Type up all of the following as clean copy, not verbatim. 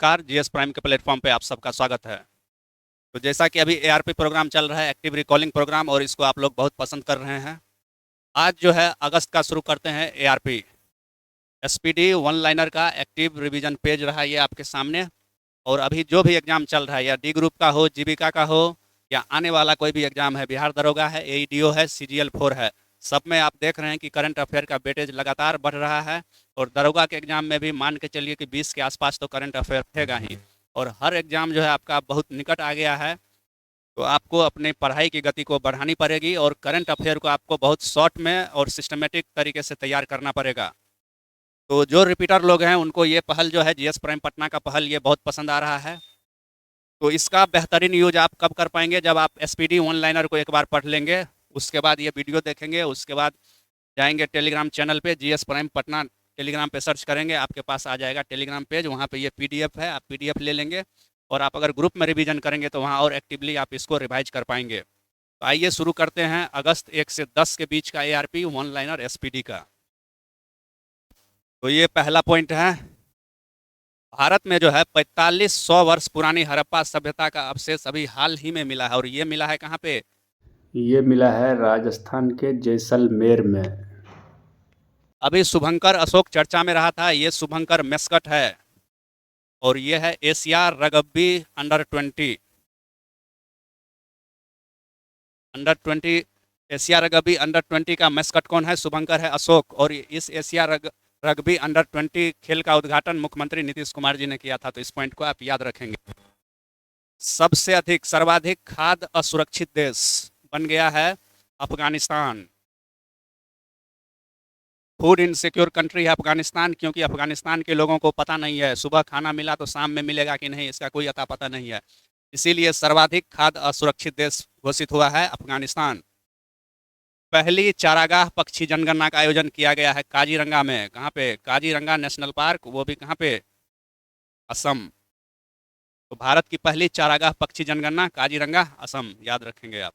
नमस्कार, GS prime के platform पे आप सबका स्वागत है। तो जैसा कि अभी एआरपी प्रोग्राम चल रहा है, एक्टिव रिकॉलिंग प्रोग्राम, और इसको आप लोग बहुत पसंद कर रहे हैं। आज जो है अगस्त का शुरू करते हैं एआरपी एसपीडी वन लाइनर का एक्टिव रिवीजन पेज रहा है ये आपके सामने। और अभी जो भी एग्जाम चल रहा है, या डी ग्रुप का हो, जीविका का हो, या आने वाला कोई भी एग्जाम है, बिहार दरोगा है, एईडीओ है, सीजीएल 4 है, सब में आप देख रहे हैं कि करंट अफेयर का वेटेज लगातार बढ़ रहा है। और दरोगा के एग्जाम में भी मान के चलिए कि 20 के आसपास तो करंट अफेयर रहेगा ही। और हर एग्जाम जो है आपका बहुत निकट आ गया है, तो आपको अपने पढ़ाई की गति को बढ़ानी पड़ेगी और करंट अफेयर को आपको बहुत शॉर्ट में और सिस्टमेटिक तरीके से तैयार करना पड़ेगा। तो जो रिपीटर लोग हैं उनको ये पहल जो है जीएस प्राइम पटना का पहल ये बहुत पसंद आ रहा है। तो इसका बेहतरीन यूज आप कब कर पाएंगे? जब आप एसपीडी वन लाइनर को एक बार पढ़ लेंगे, उसके बाद ये वीडियो देखेंगे, उसके बाद जाएंगे टेलीग्राम चैनल पे, जीएस प्राइम पटना टेलीग्राम पे सर्च करेंगे, आपके पास आ जाएगा टेलीग्राम पेज, वहाँ पे ये पीडीएफ है, आप पीडीएफ ले लेंगे। और आप अगर ग्रुप में रिवीजन करेंगे तो वहाँ और एक्टिवली आप इसको रिवाइज कर पाएंगे। तो आइए शुरू करते हैं अगस्त 1 से 10 के बीच का एआरपी वन लाइनर एसपीडी का। तो ये पहला पॉइंट है, भारत में जो है 4500 वर्ष पुरानी हड़प्पा सभ्यता का अवशेष अभी हाल ही में मिला है। और ये मिला है कहाँ पे? ये मिला है राजस्थान के जैसलमेर में। अभी शुभंकर अशोक चर्चा में रहा था, ये शुभंकर मेस्कट है। और ये है Asia rugby under 20 Asia rugby under 20 का मेस्कट कौन है? शुभंकर है अशोक। और इस एशिया रग्बी अंडर 20 खेल का उद्घाटन मुख्यमंत्री नीतीश कुमार जी ने किया था। तो इस पॉइंट को आप याद रखेंगे। सर्वाधिक खाद्य असुरक्षित देश बन गया है अफगानिस्तान। फूड इनसिक्योर कंट्री है अफगानिस्तान, क्योंकि अफगानिस्तान के लोगों को पता नहीं है सुबह खाना मिला तो शाम में मिलेगा कि नहीं, इसका कोई अता पता नहीं है। इसीलिए सर्वाधिक खाद्य असुरक्षित देश घोषित हुआ है अफगानिस्तान। पहली चारागाह पक्षी जनगणना का आयोजन किया गया है काजीरंगा में। कहाँ पे? काजीरंगा नेशनल पार्क, वो भी कहाँ पे? असम। तो भारत की पहली चारागाह पक्षी जनगणना काजीरंगा, असम, याद रखेंगे आप।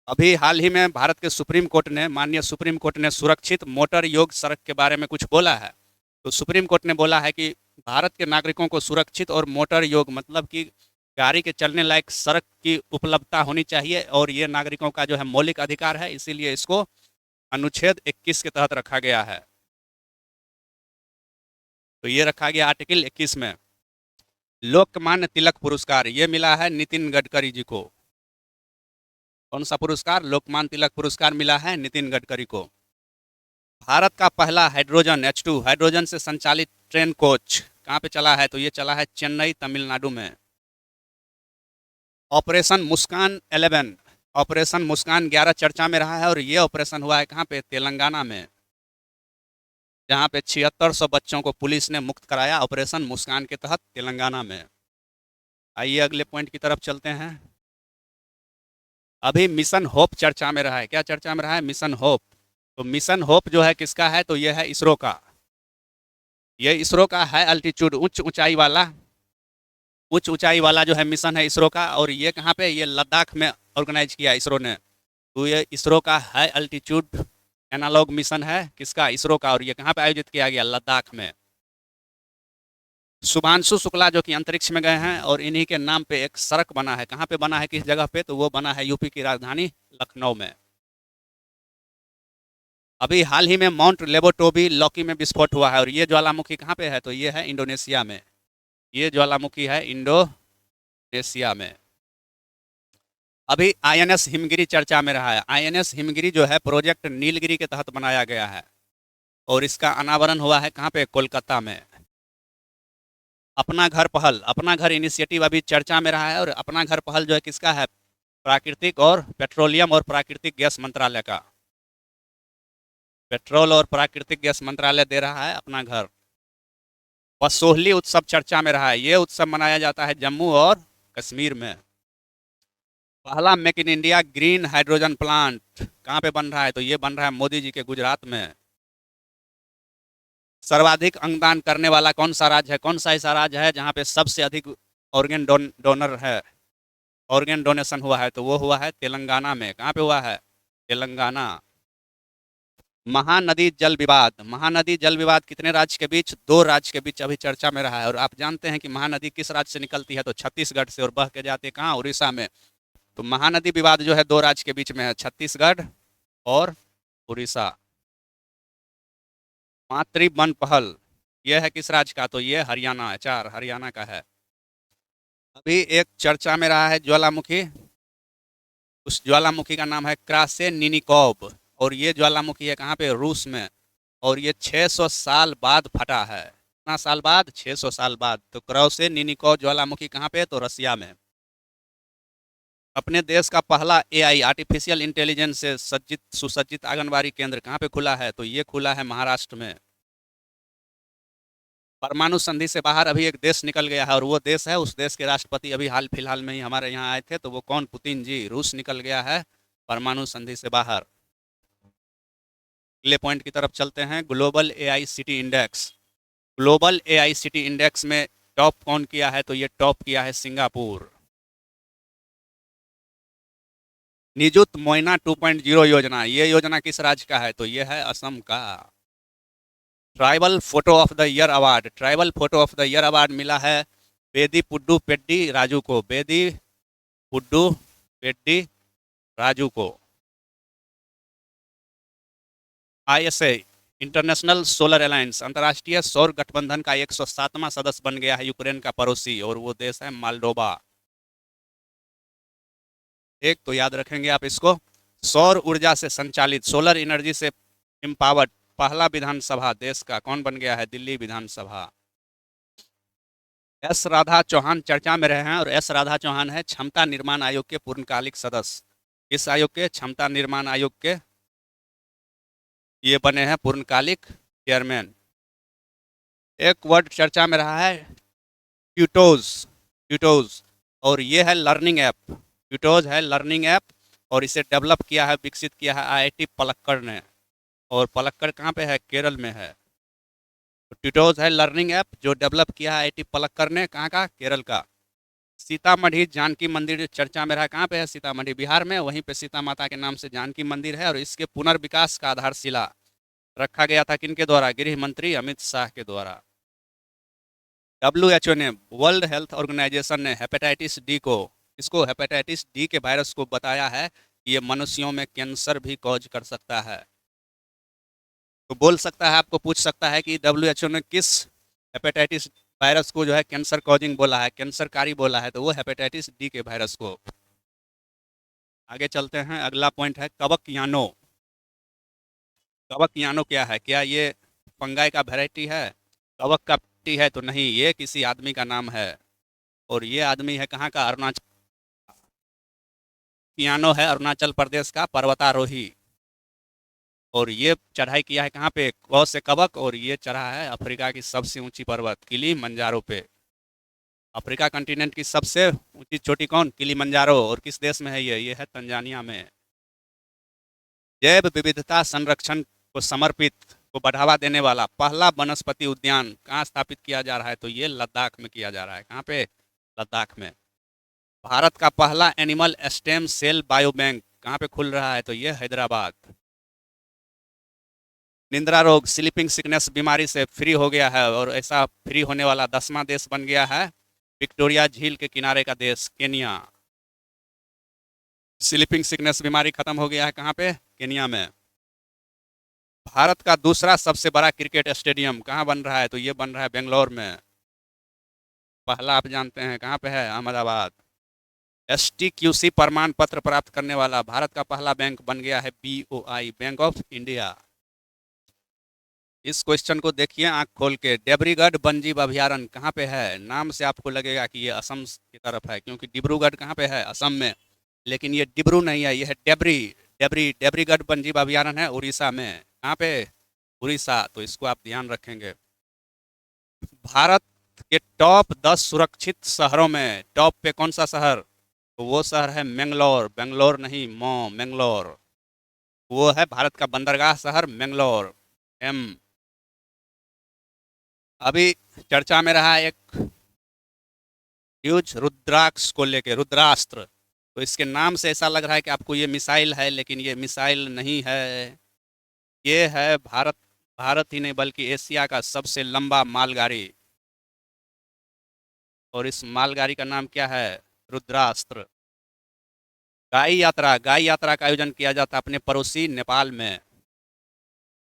अभी हाल ही में भारत के सुप्रीम कोर्ट ने, माननीय सुप्रीम कोर्ट ने सुरक्षित मोटर योग सड़क के बारे में कुछ बोला है। तो सुप्रीम कोर्ट ने बोला है कि भारत के नागरिकों को सुरक्षित और मोटर योग मतलब कि गाड़ी के चलने लायक सड़क की उपलब्धता होनी चाहिए, और ये नागरिकों का जो है मौलिक अधिकार है, इसीलिए इसको अनुच्छेद 21 के तहत रखा गया है। तो ये रखा गया आर्टिकल 21 में। लोकमान्य तिलक पुरस्कार ये मिला है नितिन गडकरी जी को। कौन सा पुरस्कार? लोकमान्य तिलक पुरस्कार मिला है नितिन गडकरी को। भारत का पहला हाइड्रोजन H2 हाइड्रोजन से संचालित ट्रेन कोच कहाँ पे चला है? तो ये चला है चेन्नई, तमिलनाडु में। ऑपरेशन मुस्कान 11, ऑपरेशन मुस्कान 11 चर्चा में रहा है, और ये ऑपरेशन हुआ है कहाँ पे? तेलंगाना में, जहाँ पे 7600 बच्चों को पुलिस ने मुक्त कराया ऑपरेशन मुस्कान के तहत तेलंगाना में। आइए अगले पॉइंट की तरफ चलते हैं। अभी मिशन होप चर्चा में रहा है। क्या चर्चा में रहा है? Mission hope. तो मिशन होप जो है किसका है? तो ये है इसरो का। ये इसरो का है अल्टीट्यूड, उच्च ऊंचाई वाला जो है मिशन है इसरो का। और ये कहाँ पे? ये लद्दाख में ऑर्गेनाइज किया इसरो ने। तो ये इसरो का हाई अल्टीट्यूड एनालॉग मिशन है, किसका? इसरो का। और ये कहाँ पे आयोजित किया गया? लद्दाख में। शुभांशु शुक्ला जो कि अंतरिक्ष में गए हैं, और इन्हीं के नाम पे एक सड़क बना है। कहाँ पे बना है? किस जगह पे? तो वो बना है यूपी की राजधानी लखनऊ में। अभी हाल ही में माउंट लेबोटोबी लॉकी में विस्फोट हुआ है, और ये ज्वालामुखी कहाँ पे है? तो ये है इंडोनेशिया में। ये ज्वालामुखी है इंडोनेशिया में। अभी आईएनएस हिमगिरी चर्चा में रहा है। आईएनएस हिमगिरी जो है प्रोजेक्ट नीलगिरी के तहत बनाया गया है, और इसका अनावरण हुआ है कहाँ पे? कोलकाता में। अपना घर पहल, अपना घर इनिशिएटिव अभी चर्चा में रहा है, और अपना घर पहल जो है किसका है? प्राकृतिक और पेट्रोलियम और प्राकृतिक गैस मंत्रालय का। पेट्रोल और प्राकृतिक गैस मंत्रालय दे रहा है अपना घर। वसोहली उत्सव चर्चा में रहा है। ये उत्सव मनाया जाता है जम्मू और कश्मीर में। पहला make in India green hydrogen plant कहाँ पे बन रहा है? तो ये बन रहा है मोदी जी के गुजरात में। सर्वाधिक अंगदान करने वाला कौन सा राज्य है? कौन सा ऐसा राज्य है जहाँ पे सबसे अधिक ऑर्गेन डोनर है, ऑर्गेन डोनेशन हुआ है? तो वो हुआ है तेलंगाना में। कहाँ पे हुआ है? तेलंगाना। महानदी जल विवाद, महानदी जल विवाद कितने राज्य के बीच? 2 राज्य के बीच अभी चर्चा में रहा है। और आप जानते हैं कि महानदी किस राज्य से निकलती है? तो छत्तीसगढ़ से, और बह के जाती है कहाँ? उड़ीसा में। तो महानदी विवाद जो है 2 राज्य के बीच में है, छत्तीसगढ़ और उड़ीसा। मातृ वन पहल, यह है किस राज्य का? तो ये हरियाणा, 4 हरियाणा का है। अभी एक चर्चा में रहा है ज्वालामुखी, उस ज्वालामुखी का नाम है क्रासेनिनिकोव, और ये ज्वालामुखी है कहाँ पे? रूस में। और ये 600 साल बाद फटा है। कितना साल बाद? 600 साल बाद। तो क्रासेनिनिकोव ज्वालामुखी कहाँ पे? तो रसिया में। अपने देश का पहला एआई, आर्टिफिशियल इंटेलिजेंस से सज्जित सुसज्जित आंगनबाड़ी केंद्र कहाँ पे खुला है? तो ये खुला है महाराष्ट्र में। परमाणु संधि से बाहर अभी एक देश निकल गया है, और वो देश है, उस देश के राष्ट्रपति अभी हाल फिलहाल में ही हमारे यहाँ आए थे। तो वो कौन? पुतिन जी। रूस निकल गया है परमाणु संधि से बाहर। अगले पॉइंट की तरफ चलते हैं, global AI city index. Global AI city index में टॉप कौन किया है? तो ये टॉप किया है सिंगापुर। निजुत मोइना 2.0 योजना, ये योजना किस राज्य का है? तो ये है असम का। Tribal photo of the year award, tribal photo of the year award मिला है बेदी पुड्डू पेड्डी राजू को, बेदी पुड्डू पेड्डी राजू को। आईएसए, इंटरनेशनल सोलर अलायंस, अंतर्राष्ट्रीय सौर गठबंधन का 107वां सदस्य बन गया है यूक्रेन का पड़ोसी, और वो देश है मालडोबा। एक तो याद रखेंगे आप इसको, सौर ऊर्जा से संचालित, सोलर एनर्जी से एम्पावर्ड पहला विधानसभा देश का कौन बन गया है? दिल्ली विधानसभा। एस राधा चौहान चर्चा में रहे हैं, और एस राधा चौहान है क्षमता निर्माण आयोग के पूर्णकालिक सदस्य। इस आयोग के? क्षमता निर्माण आयोग के ये बने हैं पूर्णकालिक चेयरमैन। एक वर्ड चर्चा में रहा है ट्यूटोज, ट्यूटोज, और ये है लर्निंग ऐप। ट्यूटोज है लर्निंग ऐप, और इसे डेवलप किया है, विकसित किया है आईआईटी पलक्कड़ ने। और पलक्कड़ कहाँ पे है? केरल में है। तो ट्यूटोज है लर्निंग ऐप जो डेवलप किया है आईआईटी पलक्कड़ ने, कहाँ का? केरल का। सीतामढ़ी जानकी मंदिर चर्चा में रहा, कहाँ पे है? सीतामढ़ी, बिहार में। वहीं पे सीता माता के नाम से जानकी मंदिर है, और इसके पुनर्विकास का आधारशिला रखा गया था किनके द्वारा? गृह मंत्री अमित शाह के द्वारा। WHO ने, वर्ल्ड हेल्थ ऑर्गेनाइजेशन ने हेपेटाइटिस डी को, इसको हेपेटाइटिस डी के वायरस को बताया है कि ये मनुष्यों में कैंसर भी कॉज कर सकता है। तो बोल सकता है, आपको पूछ सकता है कि WHO ने किस हेपेटाइटिस वायरस को जो है कैंसर कॉजिंग बोला है, कैंसरकारी बोला है? तो वो हेपेटाइटिस डी के वायरस को। आगे चलते हैं, अगला पॉइंट है कवक यानो। कवक यानो क्या है? क्या ये फंगाई का वेराइटी है? कवक का टी है? तो नहीं, ये किसी आदमी का नाम है, और ये आदमी है कहाँ का? अरुणाचल। यानो है अरुणाचल प्रदेश का पर्वतारोही, और ये चढ़ाई किया है कहाँ पे? कौ से कवक, और ये चढ़ा है अफ्रीका की सबसे ऊंची पर्वत किलिमंजारो पे। अफ्रीका कंटिनेंट की सबसे ऊंची चोटी कौन? किलिमंजारो। और किस देश में है ये है तंजानिया में। जैव विविधता संरक्षण को समर्पित, को बढ़ावा देने वाला पहला वनस्पति उद्यान कहाँ स्थापित किया जा रहा है? तो ये लद्दाख में किया जा रहा है। कहाँ पे? लद्दाख में। भारत का पहला animal stem cell bio bank कहाँ पे खुल रहा है? तो ये हैदराबाद। निंद्रा रोग, स्लीपिंग सिकनेस बीमारी से फ्री हो गया है, और ऐसा फ्री होने वाला 10वां देश बन गया है विक्टोरिया झील के किनारे का देश केनिया। स्लीपिंग सिकनेस बीमारी खत्म हो गया है कहाँ पे? केनिया में। भारत का दूसरा सबसे बड़ा क्रिकेट स्टेडियम कहाँ बन रहा है? तो ये बन रहा है बेंगलोर में। पहला आप जानते हैं कहाँ पे है? अहमदाबाद। STQC प्रमाण पत्र प्राप्त करने वाला भारत का पहला बैंक बन गया है BOI, बैंक ऑफ इंडिया। इस क्वेश्चन को देखिए आंख खोल के, डेब्रीगढ़ वन्यजीव अभयारण्य कहाँ पे है? नाम से आपको लगेगा कि ये असम की तरफ है, क्योंकि डिब्रूगढ़ कहाँ पे है? असम में। लेकिन ये डिब्रू नहीं है, ये है डेबरी। डेब्रीगढ़ वन्यजीव अभयारण्य है उड़ीसा में। कहाँ पे? उड़ीसा। तो इसको आप ध्यान रखेंगे। भारत के टॉप 10 सुरक्षित शहरों में टॉप पे कौन सा शहर? तो वो शहर है मैंगलोर, बेंगलोर नहीं, मैंगलोर। वो है भारत का बंदरगाह शहर मैंगलोर, एम। अभी चर्चा में रहा एक न्यूज रुद्राक्ष को लेके, रुद्रास्त्र। तो इसके नाम से ऐसा लग रहा है कि आपको ये मिसाइल है, लेकिन ये मिसाइल नहीं है। ये है भारत भारत ही नहीं बल्कि एशिया का सबसे लंबा मालगाड़ी। और इस मालगाड़ी का नाम क्या है? रुद्रास्त्र। गाई यात्रा का आयोजन किया जाता है अपने पड़ोसी नेपाल में।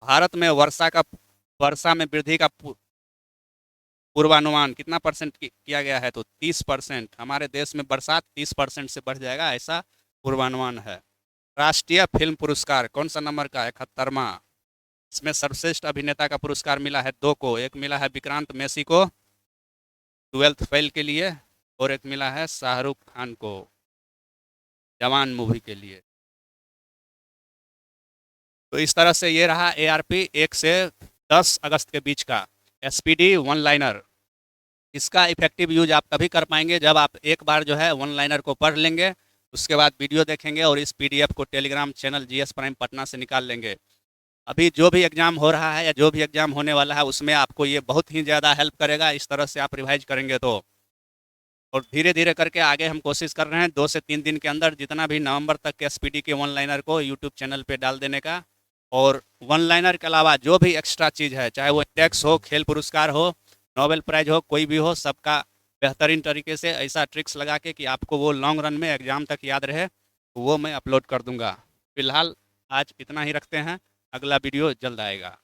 भारत में वर्षा में वृद्धि का पूर्वानुमान कितना परसेंट किया गया है? तो 30%। हमारे देश में बरसात 30% से बढ़ जाएगा, ऐसा पूर्वानुमान है। राष्ट्रीय फिल्म पुरस्कार कौन सा नंबर का? 71वां। इसमें सर्वश्रेष्ठ अभिनेता का पुरस्कार मिला है दो को। एक मिला है विक्रांत मैसी को 12th फेल के लिए, और एक मिला है शाहरुख खान को जवान मूवी के लिए। तो इस तरह से ये रहा ARP 1 से 10 अगस्त के बीच का SPD वन लाइनर। इसका इफेक्टिव यूज आप तभी कर पाएंगे जब आप एक बार जो है वन लाइनर को पढ़ लेंगे, उसके बाद वीडियो देखेंगे और इस PDF को Telegram channel GS prime Patna से निकाल लेंगे। अभी जो भी एग्ज़ाम हो रहा है या जो भी एग्ज़ाम होने वाला है उसमें आपको ये बहुत ही ज़्यादा हेल्प करेगा, इस तरह से आप रिवाइज करेंगे तो। और धीरे धीरे करके आगे हम कोशिश कर रहे हैं 2 से 3 दिन के अंदर जितना भी नवंबर तक के SPD के वन लाइनर को यूट्यूब चैनल पे डाल देने का। और वन लाइनर के अलावा जो भी एक्स्ट्रा चीज़ है, चाहे वो इंडेक्स हो, खेल पुरस्कार हो, नोबेल प्राइज हो, कोई भी हो, सबका बेहतरीन तरीके से ऐसा ट्रिक्स लगा के कि आपको वो लॉन्ग रन में एग्ज़ाम तक याद रहे, वो मैं अपलोड कर दूंगा। फिलहाल आज इतना ही रखते हैं, अगला वीडियो जल्द आएगा।